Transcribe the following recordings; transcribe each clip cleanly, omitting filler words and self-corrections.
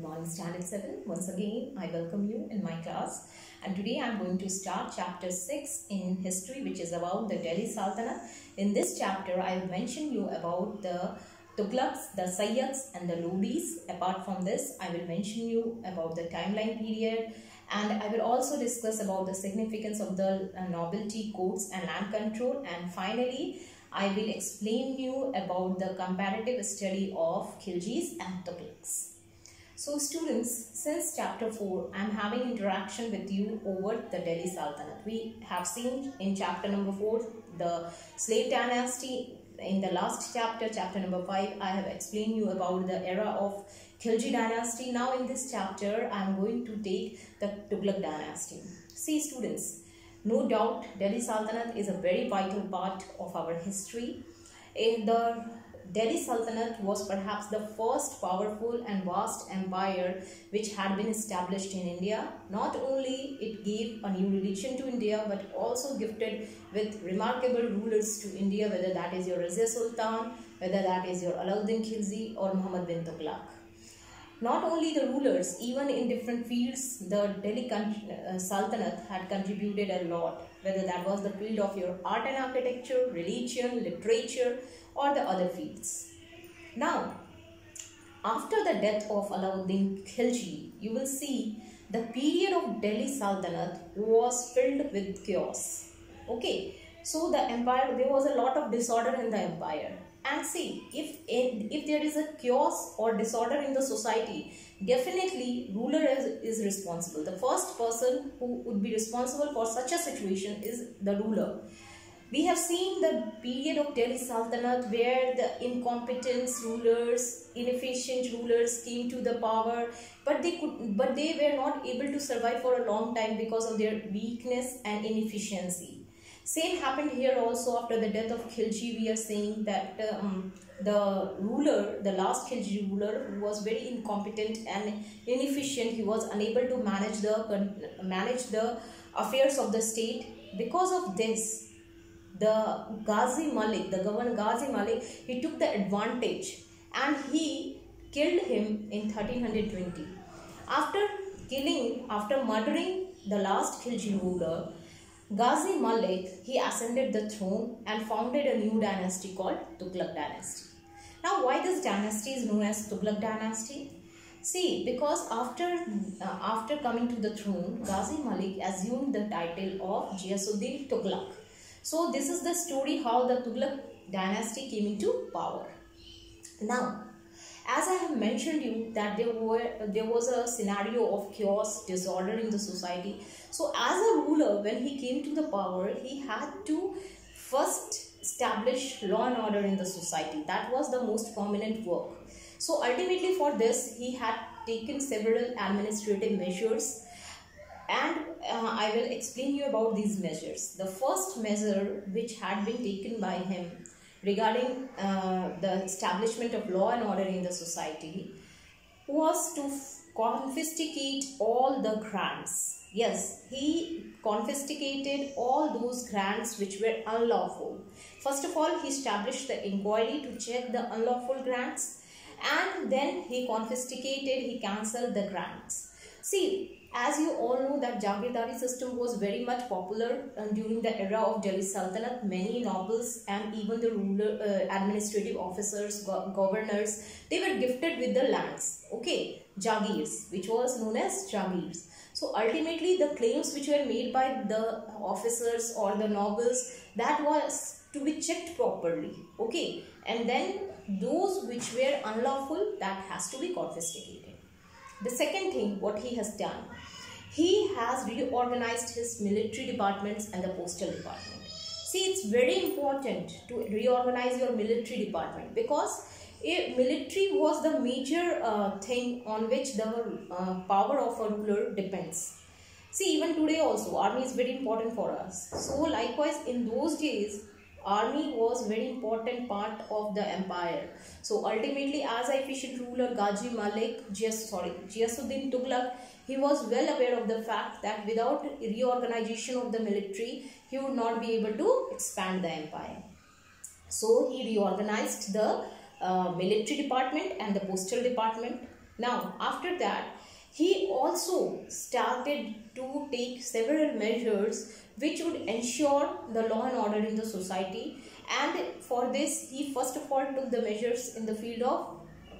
morning, Standard 7. Once again, I welcome you in my class. And today I am going to start chapter 6 in history, which is about the Delhi Sultanate. In this chapter, I will mention you about the Tughlaqs, the Sayyids and the Lodis. Apart from this, I will mention you about the timeline period. And I will also discuss about the significance of the nobility codes and land control. And finally, I will explain you about the comparative study of Khiljis and Tughlaqs. So students, since chapter 4, I am having interaction with you over the Delhi Sultanate. We have seen in chapter number 4, the slave dynasty. In the last chapter, chapter number 5, I have explained you about the era of Khilji dynasty. Now in this chapter, I am going to take the Tughlaq dynasty. See students, no doubt Delhi Sultanate is a very vital part of our history. The Delhi Sultanate was perhaps the first powerful and vast empire which had been established in India. Not only it gave a new religion to India, but also gifted with remarkable rulers to India, whether that is your Razia Sultan, whether that is your Alauddin Khilji or Muhammad bin Tughlaq. Not only the rulers, even in different fields, the Delhi Sultanate had contributed a lot, whether that was the field of your art and architecture, religion, literature, or the other fields. Now, after the death of Alauddin Khilji, you will see the period of Delhi Sultanate was filled with chaos. Okay, so the empire, there was a lot of disorder in the empire. And see, if there is a chaos or disorder in the society, definitely ruler is responsible. The first person who would be responsible for such a situation is the ruler. We have seen the period of Delhi Sultanate where the incompetent rulers, inefficient rulers came to the power, but they were not able to survive for a long time because of their weakness and inefficiency. Same happened here also after the death of Khilji. We are saying that the ruler, the last Khilji ruler, who was very incompetent and inefficient, he was unable to manage the affairs of the state. Because of this, the Ghazi Malik, the governor Ghazi Malik, he took the advantage and he killed him in 1320. After murdering the last Khilji ruler, Ghazi Malik, he ascended the throne and founded a new dynasty called Tughlaq dynasty. Now, why this dynasty is known as Tughlaq dynasty? See, because after coming to the throne, Ghazi Malik assumed the title of Ghiyasuddin Tughlaq. So, this is the story how the Tughlaq dynasty came into power. Now, as I have mentioned you that there was a scenario of chaos, disorder in the society. So as a ruler, when he came to the power, he had to first establish law and order in the society. That was the most prominent work. So ultimately for this, he had taken several administrative measures, and I will explain you about these measures. The first measure which had been taken by him regarding the establishment of law and order in the society was to confiscate all the grants. Yes, he confiscated all those grants which were unlawful. First of all, he established the inquiry to check the unlawful grants, and then he cancelled the grants. See, as you all know that Jagirdari system was very much popular during the era of Delhi Sultanate. Many nobles and even the ruler, administrative officers, governors, they were gifted with the lands, okay, Jagirs, which was known as Jagirs. So ultimately the claims which were made by the officers or the nobles, that was to be checked properly, okay, and then those which were unlawful, that has to be confiscated. The second thing what he has done, he has reorganized his military departments and the postal department. See, it's very important to reorganize your military department because military was the major thing on which the power of a ruler depends. See, even today also, army is very important for us. So likewise, in those days, army was very important part of the empire. So ultimately, as an efficient ruler, Ghiyasuddin Tughlaq, he was well aware of the fact that without reorganization of the military, he would not be able to expand the empire. So he reorganized the military department and the postal department. Now, after that, he also started to take several measures which would ensure the law and order in the society. And for this, he first of all took the measures in the field of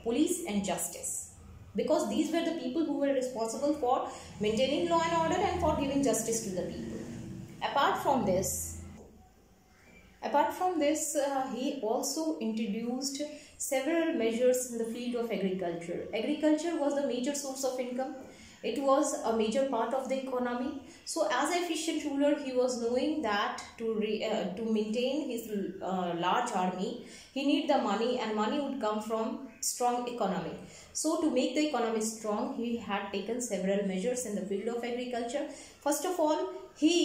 police and justice, because these were the people who were responsible for maintaining law and order and for giving justice to the people. Apart from this, he also introduced several measures in the field of agriculture. Agriculture was the major source of income. It was a major part of the economy. So as an efficient ruler, he was knowing that to maintain his large army, he need the money, and money would come from strong economy. So to make the economy strong, he had taken several measures in the field of agriculture. First of all, he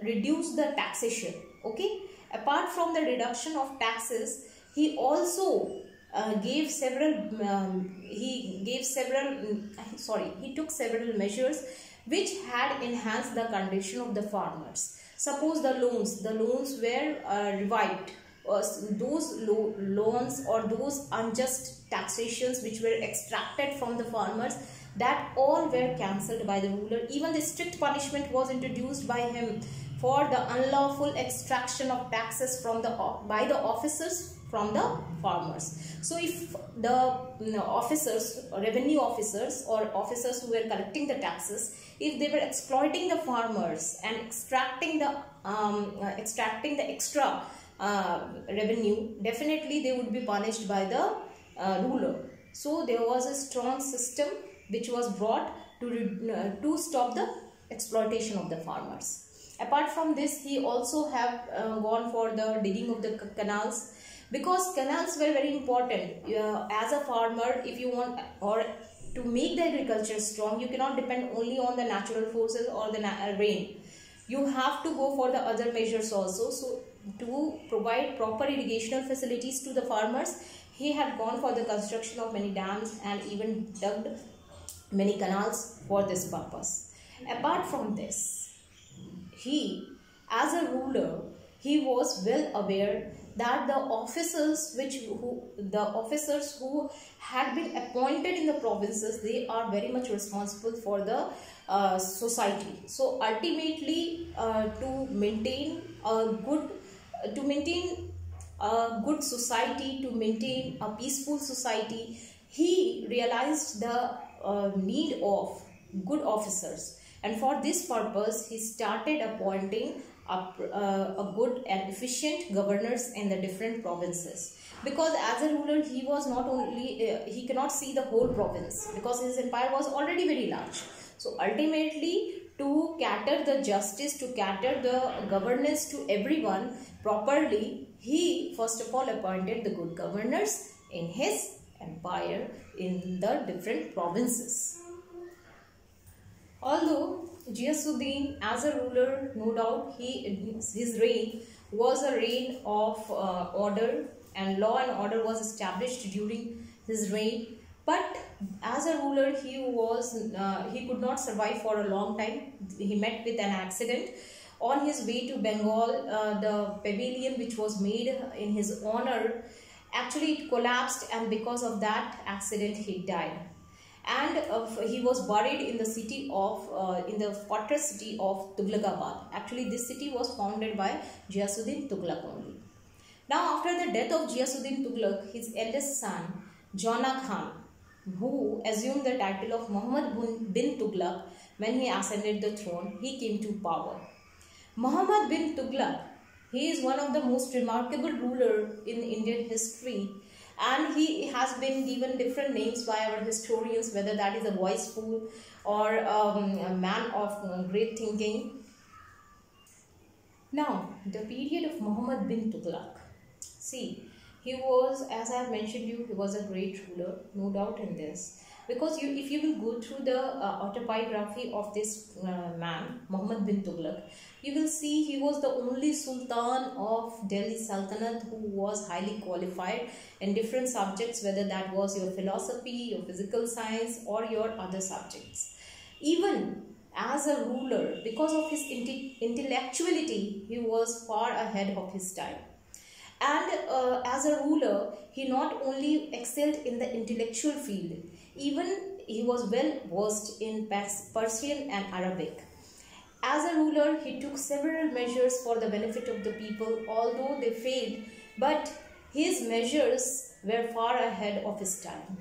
reduced the taxation. Okay. Apart from the reduction of taxes, he also he took several measures which had enhanced the condition of the farmers. Suppose the loans were revived. Those loans or those unjust taxations which were extracted from the farmers, that all were cancelled by the ruler. Even the strict punishment was introduced by him for the unlawful extraction of taxes from by the officers from the farmers. So if the officers, revenue officers or officers who were collecting the taxes, if they were exploiting the farmers and extracting the extra revenue, definitely they would be punished by the ruler. So there was a strong system which was brought to stop the exploitation of the farmers. Apart from this, he also have gone for the digging of the canals, because canals were very important. As a farmer, if you want or to make the agriculture strong, you cannot depend only on the natural forces or the rain. You have to go for the other measures also. So to provide proper irrigational facilities to the farmers, he had gone for the construction of many dams and even dug many canals for this purpose. Apart from this, he, as a ruler, he was well aware that the officers who had been appointed in the provinces, they are very much responsible for the society. So ultimately, to maintain a good society, to maintain a peaceful society, he realized the need of good officers. And for this purpose, he started appointing a good and efficient governors in the different provinces. Because as a ruler, he was not only, he cannot see the whole province, because his empire was already very large. So ultimately, to cater the justice, to cater the governance to everyone properly, he first of all appointed the good governors in his empire in the different provinces. Although Ghiyasuddin, as a ruler, no doubt his reign was a reign of order, and law and order was established during his reign. But as a ruler, he could not survive for a long time. He met with an accident. On his way to Bengal, the pavilion which was made in his honor, actually it collapsed, and because of that accident he died. And he was buried in the city of in the fortress city of Tughlaqabad. Actually, this city was founded by Ghiyasuddin Tughlaq only. Now, after the death of Ghiyasuddin Tughlaq, his eldest son Jona Khan, who assumed the title of Muhammad bin Tughlaq when he ascended the throne, he came to power. Muhammad bin Tughlaq, he is one of the most remarkable ruler in Indian history. And he has been given different names by our historians, whether that is a wise fool or a man of great thinking. Now, the period of Muhammad bin Tughlaq. See, he was, as I have mentioned you, he was a great ruler, no doubt in this. Because if you will go through the autobiography of this man, Muhammad bin Tughlaq, you will see he was the only Sultan of Delhi Sultanate who was highly qualified in different subjects, whether that was your philosophy, your physical science, or your other subjects. Even as a ruler, because of his intellectuality, he was far ahead of his time. And as a ruler, he not only excelled in the intellectual field, Even he was well versed in Persian and Arabic. As a ruler, he took several measures for the benefit of the people, although they failed, but his measures were far ahead of his time.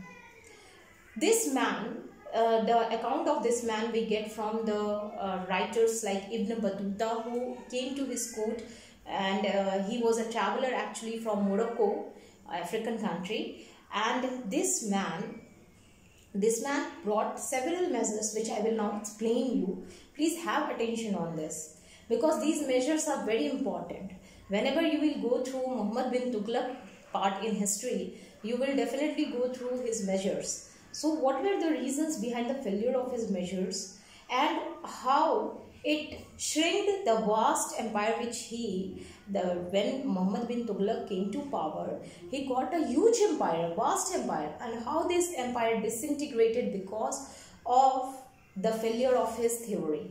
This man, the account of this man we get from the writers like Ibn Battuta, who came to his court, and he was a traveler actually from Morocco, African country, and this man brought several measures which I will now explain you. Please have attention on this, because these measures are very important. Whenever you will go through Muhammad bin Tughlaq part in history, you will definitely go through his measures. So what were the reasons behind the failure of his measures, and how it shrinked the vast empire which when Muhammad bin Tughlaq came to power, he got a huge empire, vast empire, and how this empire disintegrated because of the failure of his theory.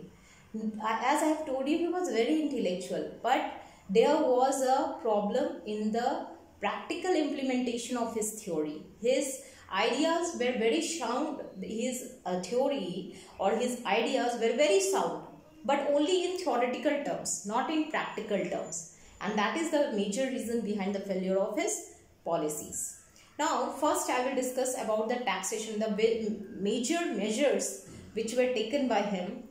As I have told you, he was very intellectual, but there was a problem in the practical implementation of his theory. His ideas were very sound, his theory or his ideas were very sound, but only in theoretical terms, not in practical terms. And that is the major reason behind the failure of his policies. Now, first I will discuss about the taxation, the major measures which were taken by him.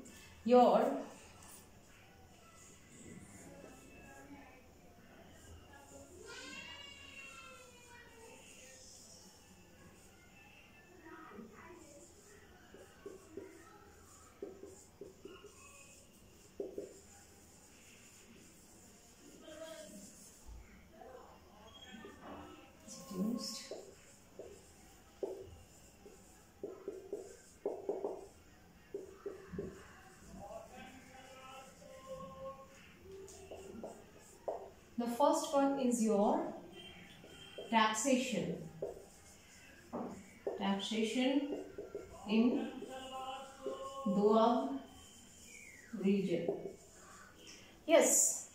The first one is your taxation. Taxation in Doab region. Yes,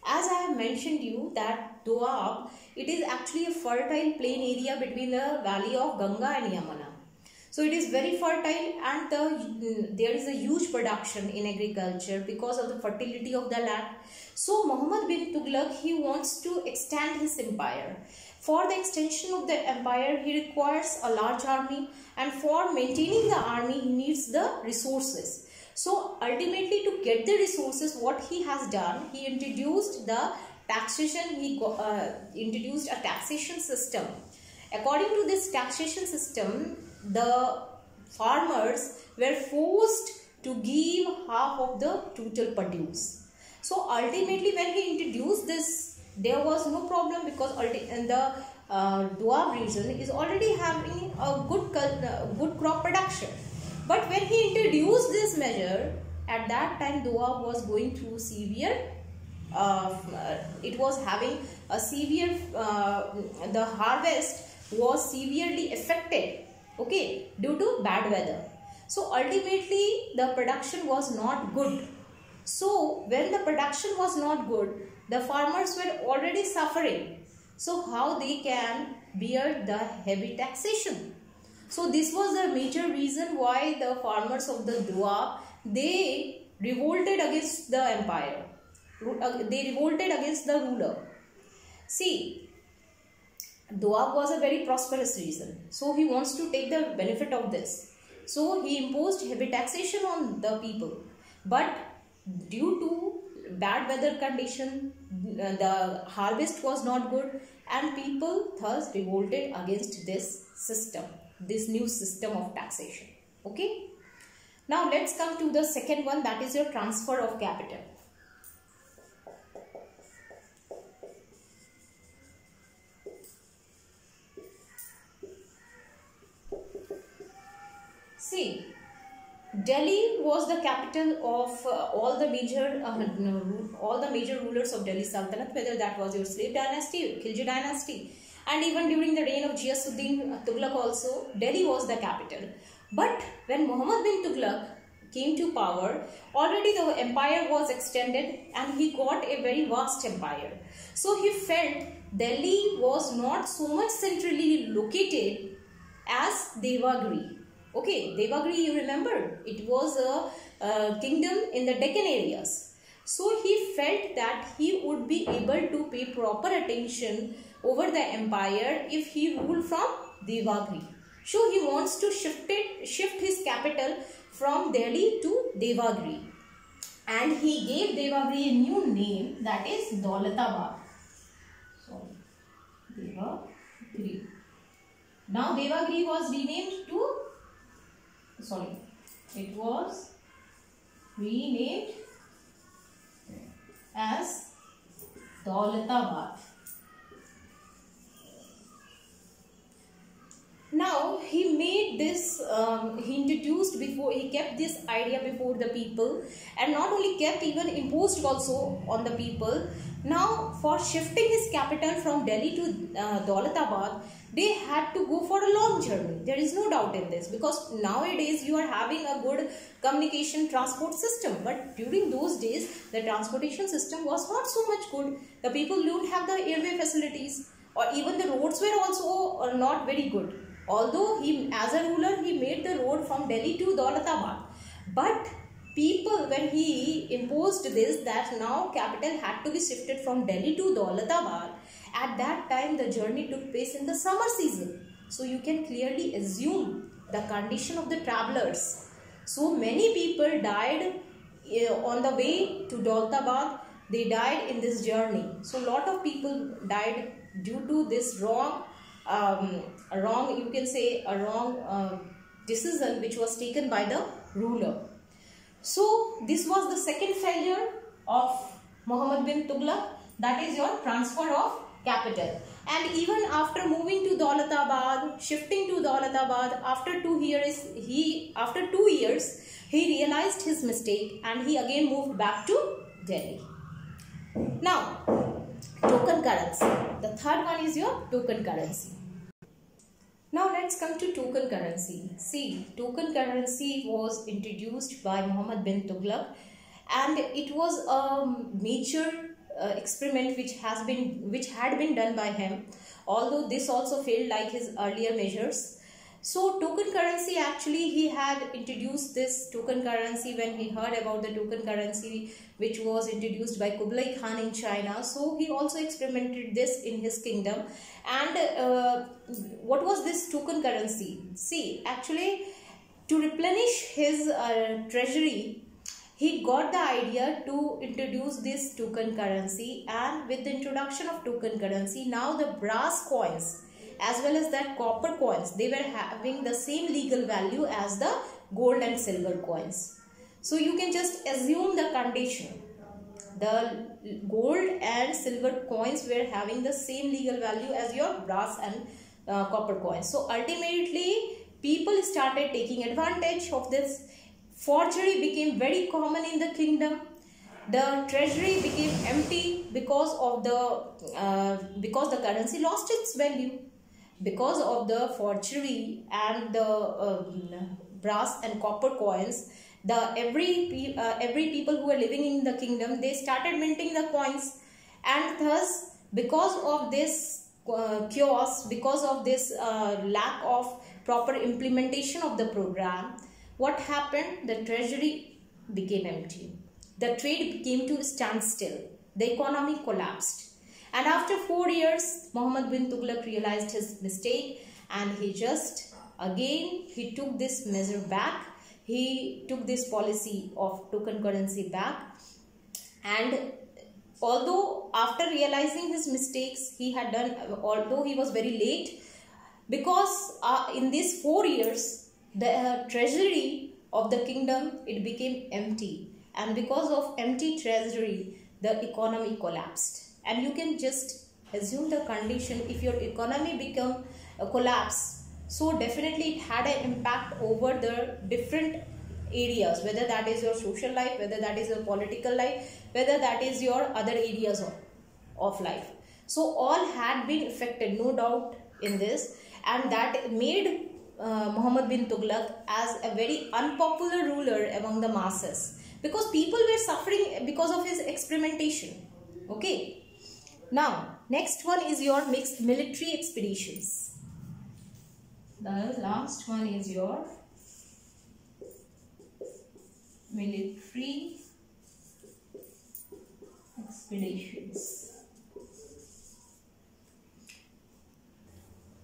as I have mentioned you that Doab, it is actually a fertile plain area between the valley of Ganga and Yamuna. So it is very fertile, and there is a huge production in agriculture because of the fertility of the land. So Muhammad bin Tughlaq, he wants to extend his empire. For the extension of the empire, he requires a large army, and for maintaining the army, he needs the resources. So ultimately, to get the resources, what he has done, he introduced the taxation. He introduced a taxation system. According to this taxation system, the farmers were forced to give half of the total produce. So ultimately, when he introduced this, there was no problem, because the Doab region is already having a good crop production. But when he introduced this measure, at that time Doab was going through severe, it was having a severe, the harvest was severely affected, okay, due to bad weather. So ultimately the production was not good. So when the production was not good, the farmers were already suffering. So how they can bear the heavy taxation? So this was the major reason why the farmers of the Doab, they revolted against the empire. They revolted against the ruler. See, Doab was a very prosperous region, so he wants to take the benefit of this. So he imposed heavy taxation on the people. But due to bad weather condition, the harvest was not good, and people thus revolted against this system, this new system of taxation. Okay. Now let's come to the second one, that is your transfer of capital. See, Delhi was the capital of all the major rulers of Delhi Sultanate, whether that was your slave dynasty, Khilji dynasty, and even during the reign of Ghiyasuddin Tughlaq also, Delhi was the capital. But when Muhammad bin Tughlaq came to power, already the empire was extended and he got a very vast empire. So he felt Delhi was not so much centrally located as Devagiri. Okay, Devagri, you remember, it was a kingdom in the Deccan areas. So he felt that he would be able to pay proper attention over the empire if he ruled from Devagri. So he wants to shift his capital from Delhi to Devagri. And he gave Devagri a new name, that is Daulatabad. So, Devagri. Now Devagri was renamed to, it was renamed as Daulatabad. Now he made this, he kept this idea before the people, and not only kept, even imposed also on the people. Now for shifting his capital from Delhi to Daulatabad, they had to go for a long journey. There is no doubt in this, because nowadays you are having a good communication transport system, but during those days the transportation system was not so much good. The people don't have the airway facilities, or even the roads were also not very good. Although he, as a ruler, he made the road from Delhi to Daulatabad, but people, when he imposed this, that now capital had to be shifted from Delhi to Daulatabad, at that time the journey took place in the summer season. So you can clearly assume the condition of the travelers. So many people died on the way to Daulatabad. They died in this journey. So a lot of people died due to this wrong decision which was taken by the ruler. So this was the second failure of Muhammad bin Tughlaq, that is your transfer of capital. And even after moving to Daulatabad, shifting to Daulatabad, after 2 years he realized his mistake and he again moved back to Delhi. Now, token currency. The third one is your token currency. Now let's come to token currency. See, token currency was introduced by Muhammad bin Tughlaq, and it was a major experiment which had been done by him, although this also failed like his earlier measures. So token currency, actually he had introduced this token currency when he heard about the token currency which was introduced by Kublai Khan in China. So he also experimented this in his kingdom. And what was this token currency? See, actually to replenish his treasury, he got the idea to introduce this token currency, and with the introduction of token currency, now the brass coins as well as that copper coins, they were having the same legal value as the gold and silver coins. So you can just assume the condition. The gold and silver coins were having the same legal value as your brass and copper coins. So ultimately people started taking advantage of this. Forgery became very common in the kingdom. The treasury became empty because the currency lost its value. Because of the forgery and the brass and copper coins, every people who were living in the kingdom, they started minting the coins, and thus because of this chaos, because of this lack of proper implementation of the program, what happened? The treasury became empty. The trade came to a standstill. The economy collapsed. And after 4 years, Muhammad bin Tughlaq realized his mistake, and he took this measure back. He took this policy of token currency back. And although after realizing his mistakes, although he was very late, because in these 4 years, the treasury of the kingdom, it became empty. And because of empty treasury, the economy collapsed. And you can just assume the condition, if your economy become a collapse, so definitely it had an impact over the different areas, whether that is your social life, whether that is your political life, whether that is your other areas of life. So all had been affected, no doubt in this, and that made Muhammad bin Tughlaq as a very unpopular ruler among the masses, because people were suffering because of his experimentation. Okay. Now, next one is your mixed military expeditions. The last one is your military expeditions.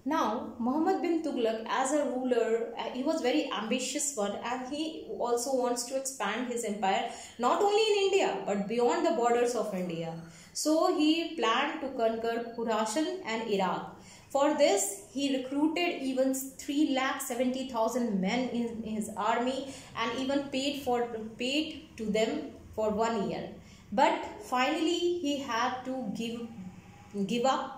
Now, Muhammad bin Tughlaq as a ruler, he was very ambitious one, and he also wants to expand his empire not only in India but beyond the borders of India. So he planned to conquer Khurasan and Iraq. For this, he recruited even 370,000 men in his army and even paid to them for 1 year. But finally, he had to give up.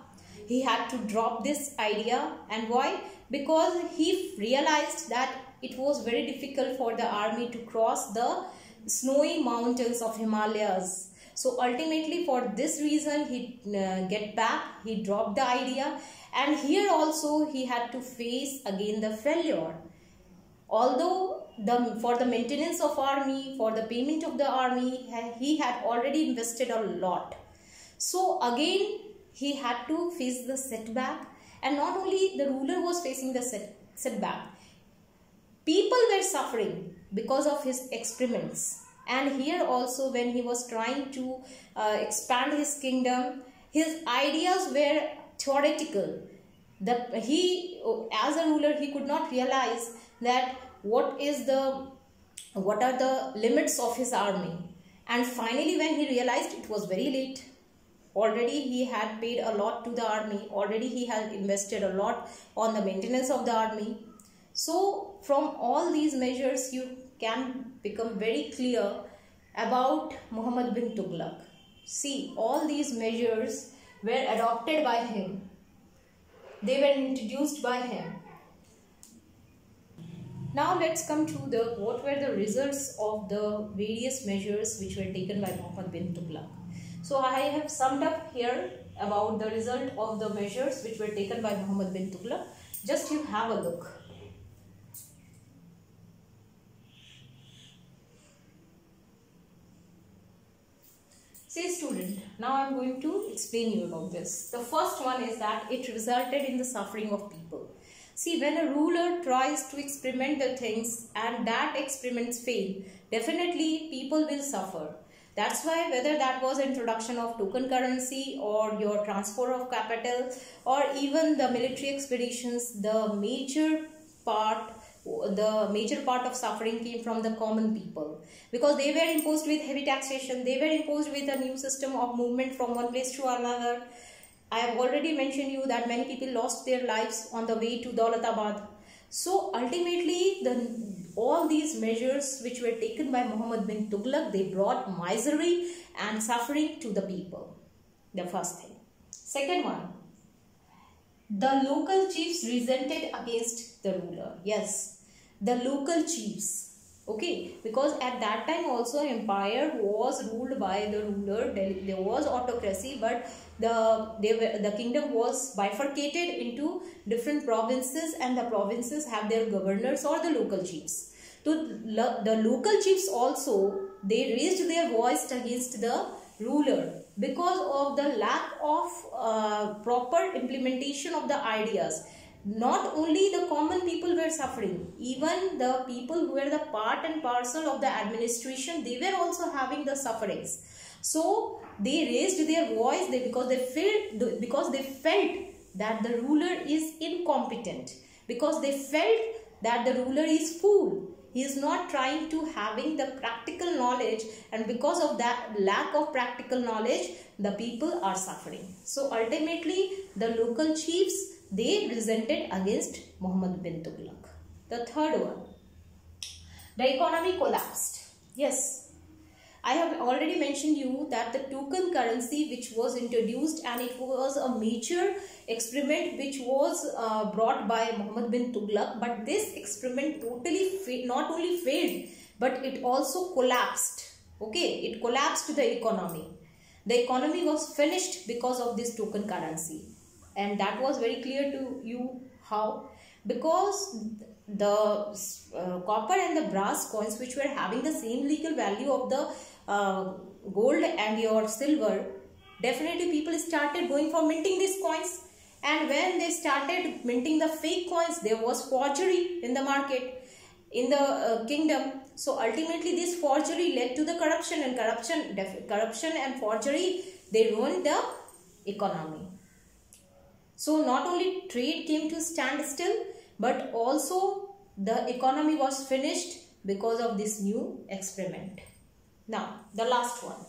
He had to drop this idea. And why? Because he realized that it was very difficult for the army to cross the snowy mountains of Himalayas. So ultimately, for this reason, he he dropped the idea, and here also he had to face again the failure. Although for the maintenance of army, for the payment of the army, he had already invested a lot. So again, he had to face the setback, and not only the ruler was facing the setback, people were suffering because of his experiments. And here also, when he was trying to expand his kingdom, his ideas were theoretical. He, as a ruler, he could not realize that what are the limits of his army. And finally, when he realized, it was very late. Already he had paid a lot to the army. Already he had invested a lot on the maintenance of the army. So from all these measures, you can become very clear about Muhammad bin Tughlaq. See, all these measures were adopted by him. They were introduced by him. Now let's come to what were the results of the various measures which were taken by Muhammad bin Tughlaq. So I have summed up here about the result of the measures which were taken by Muhammad bin Tughlaq. Just you have a look. See student, now I am going to explain you about this. The first one is that it resulted in the suffering of people. See, when a ruler tries to experiment the things and that experiments fail, definitely people will suffer. That's why whether that was introduction of token currency or your transfer of capital or even the military expeditions, the major part of suffering came from the common people, because they were imposed with heavy taxation. They were imposed with a new system of movement from one place to another. I have already mentioned you that many people lost their lives on the way to Daulatabad. So ultimately, all these measures which were taken by Muhammad bin Tughlaq, they brought misery and suffering to the people. The first thing. Second one, the local chiefs resented against the ruler. Yes, the local chiefs. Okay, because at that time also empire was ruled by the ruler. There was autocracy, but the kingdom was bifurcated into different provinces, and the provinces have their governors or the local chiefs. So the local chiefs also, they raised their voice against the ruler because of the lack of proper implementation of the ideas. Not only the common people were suffering, even the people who were the part and parcel of the administration, they were also having the sufferings. So they raised their voice because they felt that the ruler is incompetent, because they felt that the ruler is fool. He is not trying to having the practical knowledge, and because of that lack of practical knowledge, the people are suffering. So ultimately, the local chiefs, they resented against Muhammad bin Tughlaq. The third one, the economy collapsed. Yes, I have already mentioned you that the token currency which was introduced, and it was a major experiment which was brought by Muhammad bin Tughlaq, but this experiment totally not only failed, but it also collapsed. Okay, it collapsed the economy. The economy was finished because of this token currency. And that was very clear to you how, because the copper and the brass coins which were having the same legal value of the gold and your silver, definitely people started going for minting these coins. And when they started minting the fake coins, there was forgery in the market. in the kingdom. So ultimately this forgery led to the corruption, and corruption and forgery, they ruined the economy. So not only trade came to stand still, but also the economy was finished because of this new experiment. Now the last one,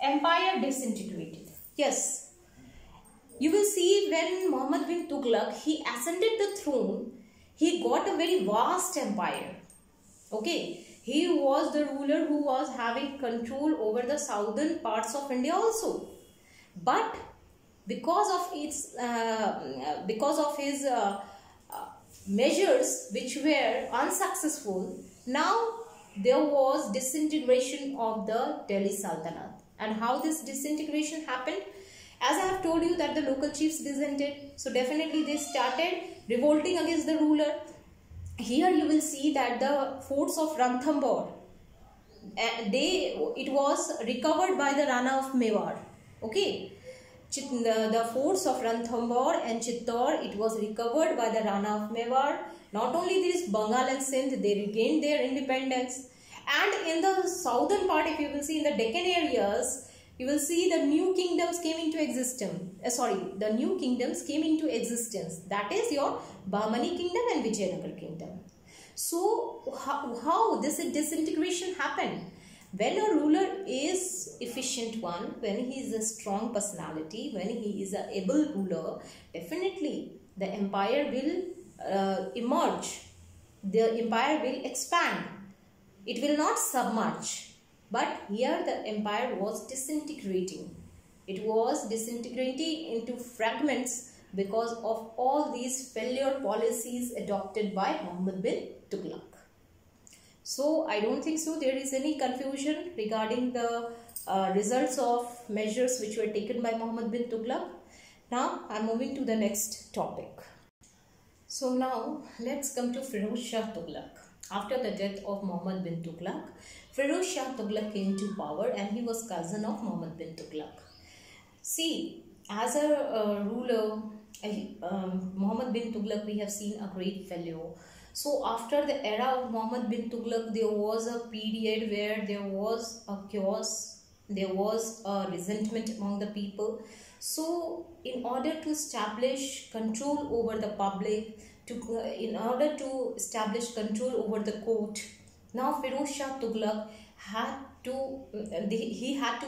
empire disintegrated. Yes, you will see when Muhammad bin Tughlaq, he ascended the throne, he got a very vast empire. Okay, he was the ruler who was having control over the southern parts of India also. But because of his measures which were unsuccessful, now there was disintegration of the Delhi Sultanate. And how this disintegration happened? As I have told you that the local chiefs dissented, so definitely they started revolting against the ruler. Here you will see that the forts of Ranthambore, it was recovered by the Rana of Mewar. Okay, the forts of Ranthambore and Chittor, it was recovered by the Rana of Mewar. Not only this, Bengal and Sindh, they regained their independence. And in the southern part, if you will see in the Deccan areas, you will see the new kingdoms came into existence. The new kingdoms came into existence. That is your Bahmani kingdom and Vijayanagar kingdom. So how this disintegration happened? When a ruler is efficient one, when he is a strong personality, when he is an able ruler, definitely the empire will emerge. The empire will expand. It will not submerge. But here the empire was disintegrating. It was disintegrating into fragments because of all these failure policies adopted by Muhammad bin Tughlaq. So I don't think so there is any confusion regarding the results of measures which were taken by Muhammad bin Tughlaq. Now I am moving to the next topic. So now let's come to Firoz Shah Tughlaq. After the death of Muhammad bin Tughlaq, Firoz Shah Tughlaq came to power, and he was cousin of Muhammad bin Tughlaq. See, as a ruler, Muhammad bin Tughlaq, we have seen a great failure. So after the era of Muhammad bin Tughlaq, there was a period where there was a chaos, there was a resentment among the people. So in order to establish control over the public, in order to establish control over the court, now Firoz Shah Tughlaq had to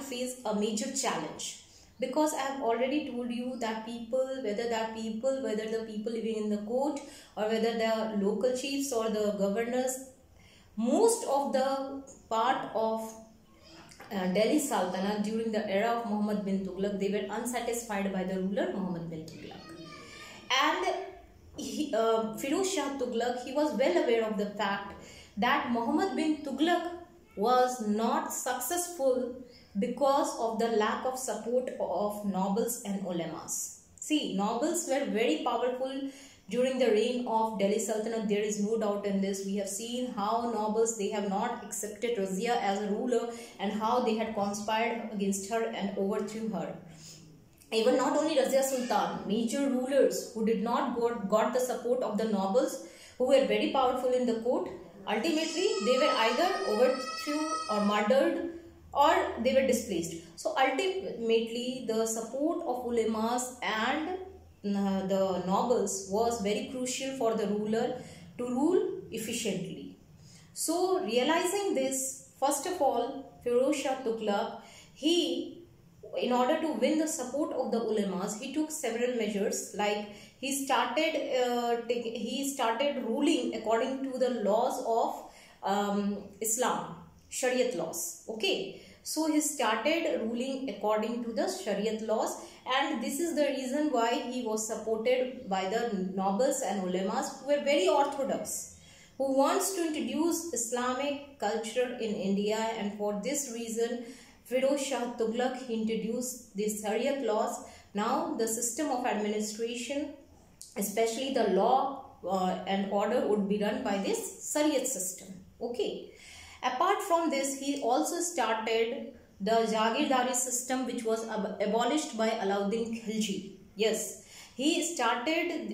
face a major challenge, because I have already told you that whether the people living in the court or whether the local chiefs or the governors, most of the part of Delhi Sultanate during the era of Muhammad bin Tughlaq, they were unsatisfied by the ruler Muhammad bin Tughlaq. And Firoz Shah Tughlaq, he was well aware of the fact that Muhammad bin Tughlaq was not successful because of the lack of support of nobles and ulemas. See, nobles were very powerful during the reign of Delhi Sultanate. There is no doubt in this. We have seen how nobles, they have not accepted Razia as a ruler, and how they had conspired against her and overthrew her. Even not only Razia Sultan, major rulers who did not got the support of the nobles, who were very powerful in the court, ultimately they were either overthrown or murdered, or they were displaced. So ultimately the support of ulemas and the nobles was very crucial for the ruler to rule efficiently. So realizing this, first of all, Firoz Shah Tughlaq, in order to win the support of the ulemas, he took several measures. Like he started ruling according to the laws of Islam, Shariat laws. Okay, so he started ruling according to the Shariat laws, and this is the reason why he was supported by the nobles and ulemas who were very orthodox, who wants to introduce Islamic culture in India. And for this reason, Firoz Shah Tughlaq introduced these Shariat laws. Now the system of administration, especially the law and order, would be run by this Shariat system. Okay. Apart from this, he also started the Jagirdari system, which was abolished by Alauddin Khilji. Yes, he restarted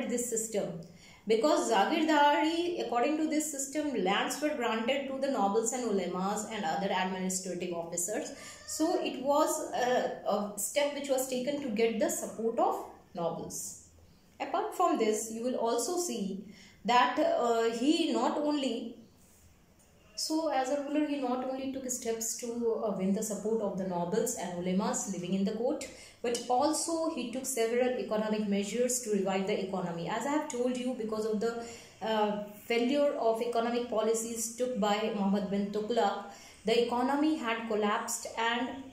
this system. Because Zagirdari, according to this system, lands were granted to the nobles and ulemas and other administrative officers. So it was a step which was taken to get the support of nobles. Apart from this, you will also see that he not only as a ruler, he not only took steps to win the support of the nobles and ulemas living in the court, but also he took several economic measures to revive the economy. As I have told you, because of the failure of economic policies took by Muhammad bin Tughlaq, the economy had collapsed, and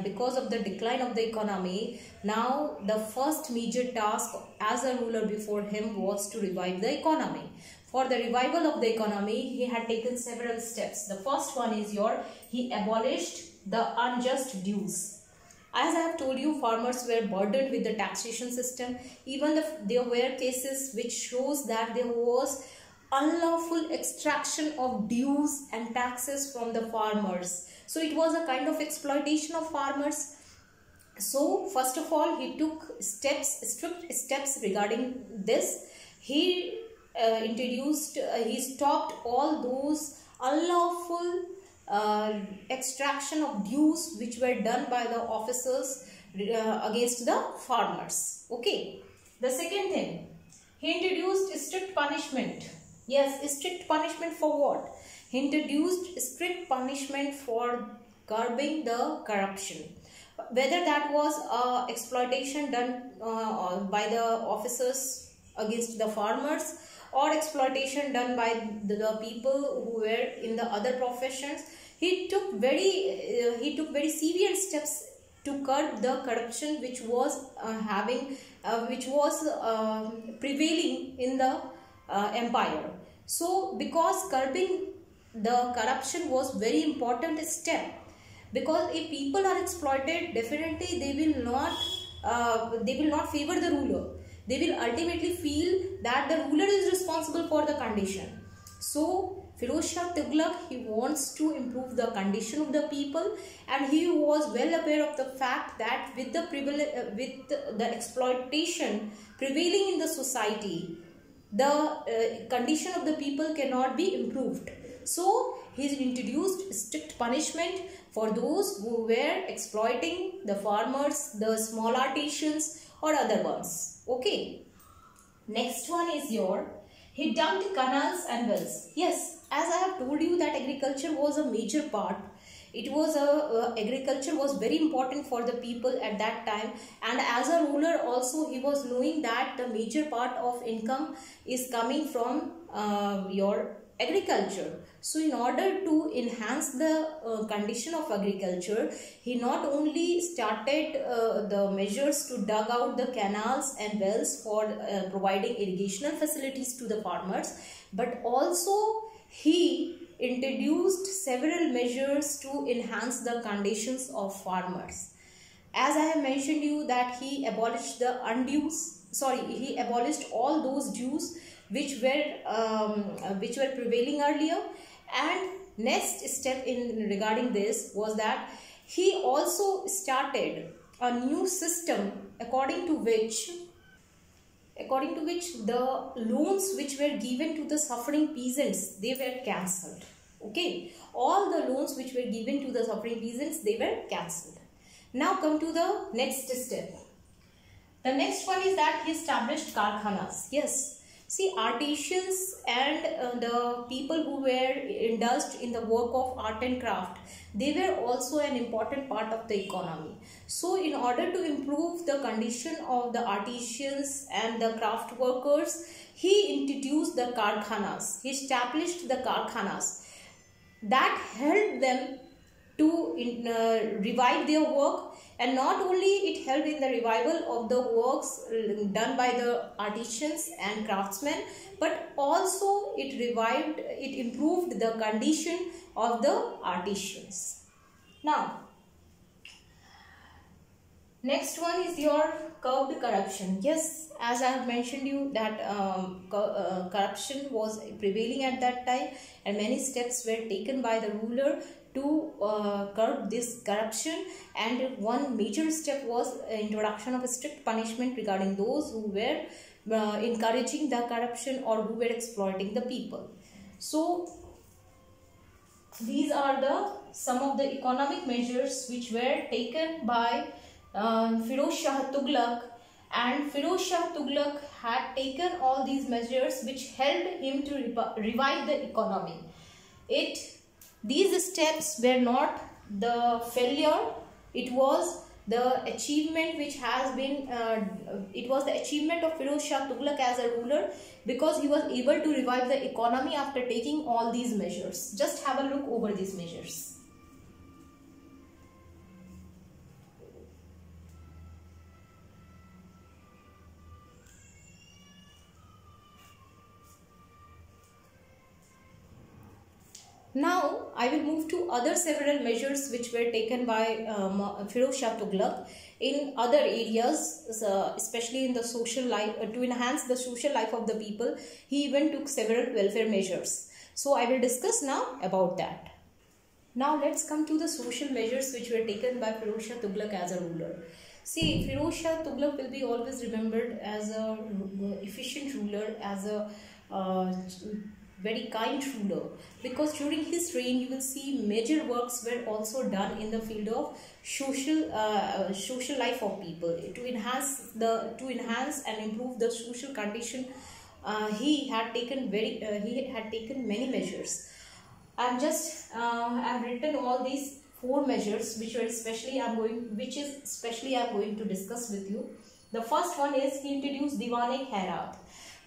because of the decline of the economy, now the first major task as a ruler before him was to revive the economy. For the revival of the economy, he had taken several steps. The first one is he abolished the unjust dues. As I have told you, farmers were burdened with the taxation system. Even there were cases which shows that there was unlawful extraction of dues and taxes from the farmers. So it was a kind of exploitation of farmers. So first of all, he took strict steps regarding this. He he stopped all those unlawful extraction of dues which were done by the officers against the farmers. Okay. The second thing, he introduced strict punishment. Yes, strict punishment for what? He introduced strict punishment for curbing the corruption. Whether that was exploitation done by the officers against the farmers, or exploitation done by the people who were in the other professions, he took very severe steps to curb the corruption which was prevailing in the empire. So because curbing the corruption was very important step, because if people are exploited, definitely they will not favor the ruler. They will ultimately feel that the ruler is responsible for the condition. So Firoz Shah Tughlaq, he wants to improve the condition of the people, and he was well aware of the fact that with the exploitation prevailing in the society, the condition of the people cannot be improved. So he introduced strict punishment for those who were exploiting the farmers, the small artisans or other ones. Okay. Next one is he dumped canals and wells. Yes, as I have told you that agriculture was a major part. Agriculture was very important for the people at that time, and as a ruler also he was knowing that the major part of income is coming from your agriculture. So in order to enhance the condition of agriculture, he not only started the measures to dug out the canals and wells for providing irrigational facilities to the farmers, but also he introduced several measures to enhance the conditions of farmers. As I have mentioned you that he abolished he abolished all those dues which were prevailing earlier. And next step in regarding this was that he also started a new system according to which the loans which were given to the suffering peasants, they were cancelled. Okay, all the loans which were given to the suffering peasants, they were cancelled. Now come to the next step. The next one is that he established karkhanas. Yes. See, artisans and the people who were indulged in the work of art and craft, they were also an important part of the economy. So in order to improve the condition of the artisans and the craft workers, he introduced the karkhanas. He established the karkhanas that helped them to revive their work, and not only it helped in the revival of the works done by the artisans and craftsmen, but also it improved the condition of the artisans. Now, next one is your curbed corruption. Yes, as I have mentioned you that corruption was prevailing at that time, and many steps were taken by the ruler to curb this corruption, and one major step was introduction of a strict punishment regarding those who were encouraging the corruption or who were exploiting the people. So these are the some of the economic measures which were taken by Firoz Shah Tughlaq, and Firoz Shah Tughlaq had taken all these measures which helped him to revive the economy. These steps were not the failure, it was the achievement which has been it was the achievement of Firoz Shah Tughlaq as a ruler, because he was able to revive the economy after taking all these measures. Just have a look over these measures. Now I will move to other several measures which were taken by Firoz Shah Tughlaq in other areas, especially in the social life, to enhance the social life of the people. He even took several welfare measures. So I will discuss now about that. Now let's come to the social measures which were taken by Firoz Shah Tughlaq as a ruler. See, Firoz Shah Tughlaq will be always remembered as a efficient ruler, as a very kind ruler, because during his reign you will see major works were also done in the field of social life of people to enhance and improve the social condition. He had taken many measures. I've written all these 4 measures which is especially I'm going to discuss with you. The first one is he introduced Diwan-e-Khairat.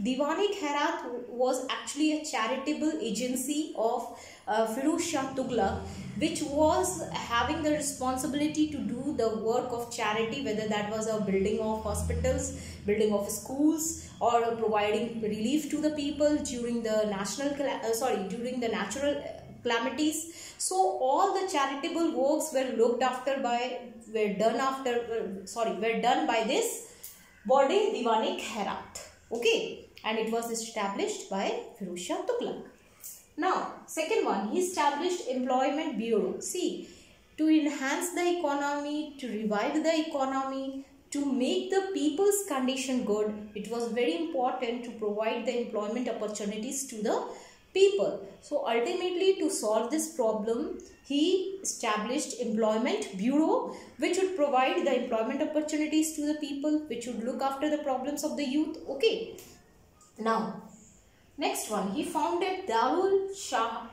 Diwan-e-Khairat was actually a charitable agency of Firoz Shah Tughlaq, which was having the responsibility to do the work of charity, whether that was a building of hospitals, building of schools, or providing relief to the people during the natural calamities. So all the charitable works were done by this body, Diwan-e-Khairat. Okay, and it was established by Firoz Shah Tughlaq. Now, second one, he established Employment Bureau. See, to enhance the economy, to revive the economy, to make the people's condition good, it was very important to provide the employment opportunities to the people. So ultimately, to solve this problem, he established Employment Bureau, which would provide the employment opportunities to the people, which would look after the problems of the youth. Okay. Now, next one, he founded Darul Safa.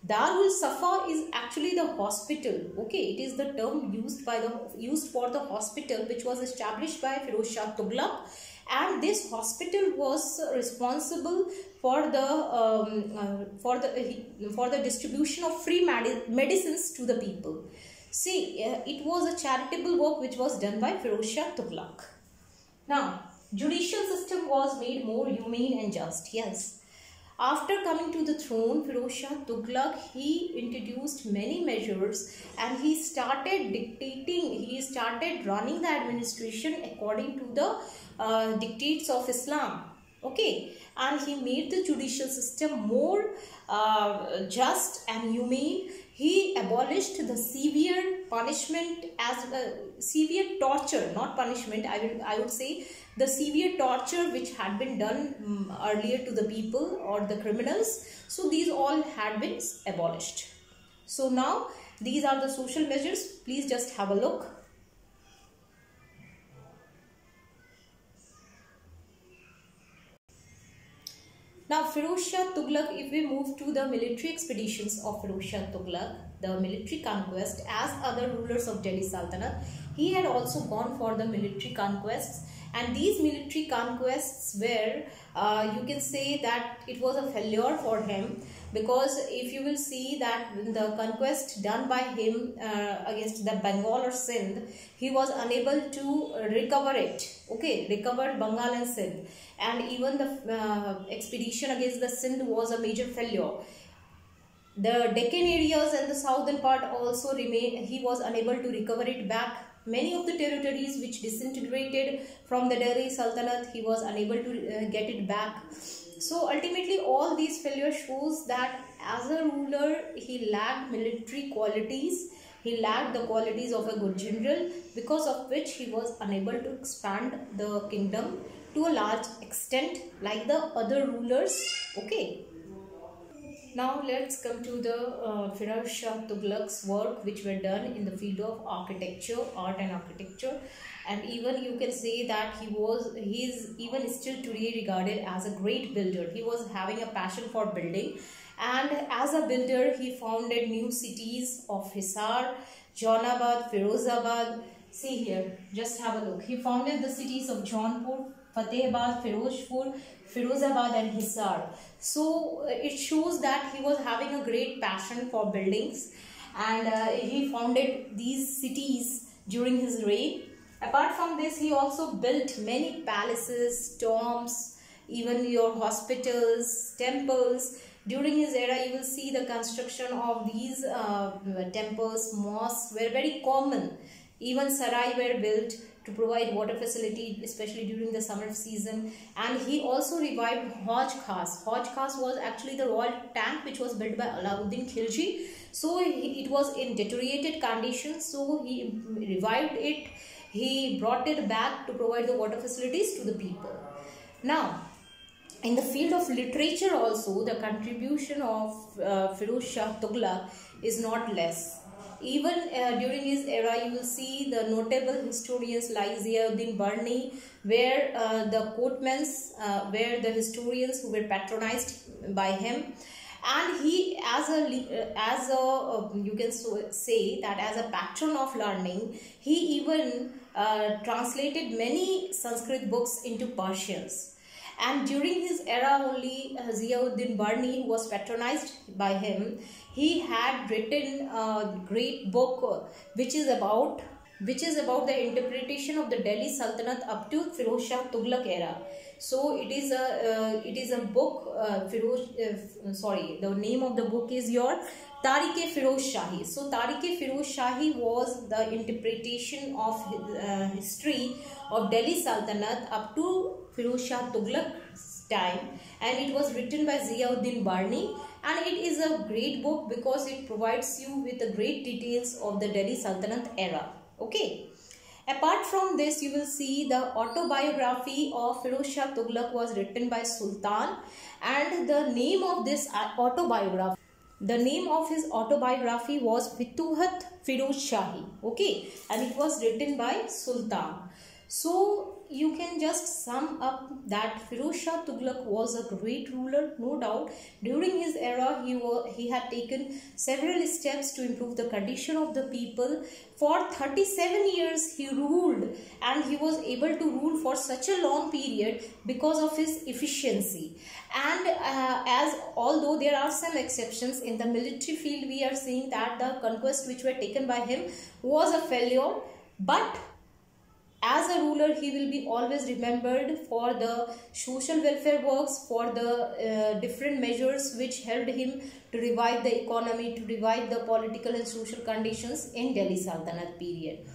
Darul Safa is actually the hospital. Okay, it is the term used for the hospital which was established by Firoz Shah Tughlaq, and this hospital was responsible for the distribution of free medicines to the people. See, it was a charitable work which was done by Firoz Shah Tughlaq. Now, judicial system was made more humane and just. Yes. After coming to the throne, Firoz Shah Tughlaq, he introduced many measures and he started running the administration according to the dictates of Islam. Okay, and he made the judicial system more just and humane. He abolished the severe punishment severe torture, not punishment. I would say the severe torture which had been done earlier to the people or the criminals. So these all had been abolished. So now these are the social measures. Please just have a look. Now, Firoz Shah Tughlaq, if we move to the military expeditions of Firoz Shah Tughlaq, the military conquest, as other rulers of Delhi Sultanate, he had also gone for the military conquests, and these military conquests were, you can say that it was a failure for him, because if you will see that the conquest done by him against the Bengal or Sindh, he was unable to recover it. Okay, recover Bengal and Sindh, and even the expedition against the Sindh was a major failure. The Deccan areas and the southern part also remained, he was unable to recover it back. Many of the territories which disintegrated from the Delhi Sultanate, he was unable to get it back. So ultimately all these failures shows that as a ruler he lacked military qualities, He lacked the qualities of a good general, because of which he was unable to expand the kingdom to a large extent like the other rulers. Okay. Now let's come to the Firoz Shah Tughlaq's work which were done in the field of architecture, art and architecture, and even you can say that he is even still today regarded as a great builder. He was having a passion for building, and as a builder he founded new cities of Hisar, Jaunabad, Firozabad. See here, just have a look. He founded the cities of Jaunpur, Fatehabad, Firozpur, Firozabad and Hisar. So it shows that he was having a great passion for buildings, and he founded these cities during his reign. Apart from this, he also built many palaces, tombs, even your hospitals, temples. During his era, you will see the construction of these temples, mosques were very common. Even sarai were built to provide water facility, especially during the summer season. And he also revived Hauj Khas. Hauj Khas was actually the royal tank which was built by Alauddin Khilji. So it was in deteriorated condition. So he revived it. He brought it back to provide the water facilities to the people. Now, in the field of literature also, the contribution of Firoz Shah Tughlaq is not less. Even during his era, you will see the notable historians like Ziauddin Barni, where the courtmen were the historians who were patronized by him. And he, you can say that as a patron of learning, he even translated many Sanskrit books into Persians. And during his era only, Ziauddin Barni, who was patronized by him, he had written a great book which is about the interpretation of the Delhi Sultanate up to Firoz Shah Tughlaq era. So it is a book. The name of the book is your Tarikh-e-Firoz Shahi. So Tarikh-e-Firoz Shahi was the interpretation of history of Delhi Sultanate up to Firoz Shah Tughlaq's time, and it was written by Ziauddin Barni, and it is a great book because it provides you with the great details of the Delhi Sultanate era. Okay. Apart from this, you will see the autobiography of Firoz Shah Tughlaq was written by Sultan, and the name of this autobiography, the name of his autobiography was Futuhat Firoz Shahi. Okay, and it was written by Sultan. So you can just sum up that Firoz Shah Tughlaq was a great ruler, no doubt. During his era, he had taken several steps to improve the condition of the people. For 37 years he ruled, and he was able to rule for such a long period because of his efficiency. And although there are some exceptions in the military field, we are seeing that the conquests which were taken by him was a failure, but as a ruler, he will be always remembered for the social welfare works, for the different measures which helped him to revive the economy, to revive the political and social conditions in Delhi Sultanate period.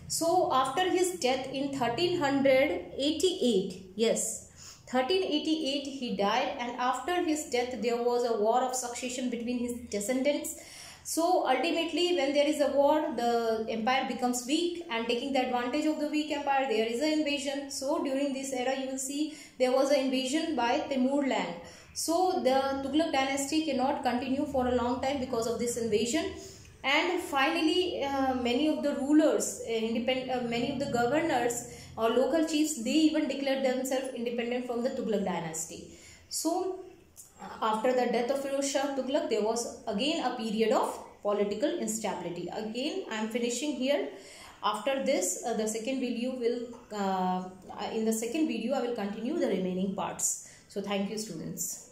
So after his death in 1388, yes, 1388 he died, and after his death there was a war of succession between his descendants. So ultimately, when there is a war, the empire becomes weak, and taking the advantage of the weak empire, there is an invasion. So during this era, you will see there was an invasion by Timur land. So the Tughlaq dynasty cannot continue for a long time because of this invasion. And finally, many of the rulers, many of the governors or local chiefs, they even declared themselves independent from the Tughlaq dynasty. So after the death of Firoz Shah Tughlaq, there was again a period of political instability. Again, I am finishing here. After this, the second video will, in the second video, I will continue the remaining parts. So, thank you, students.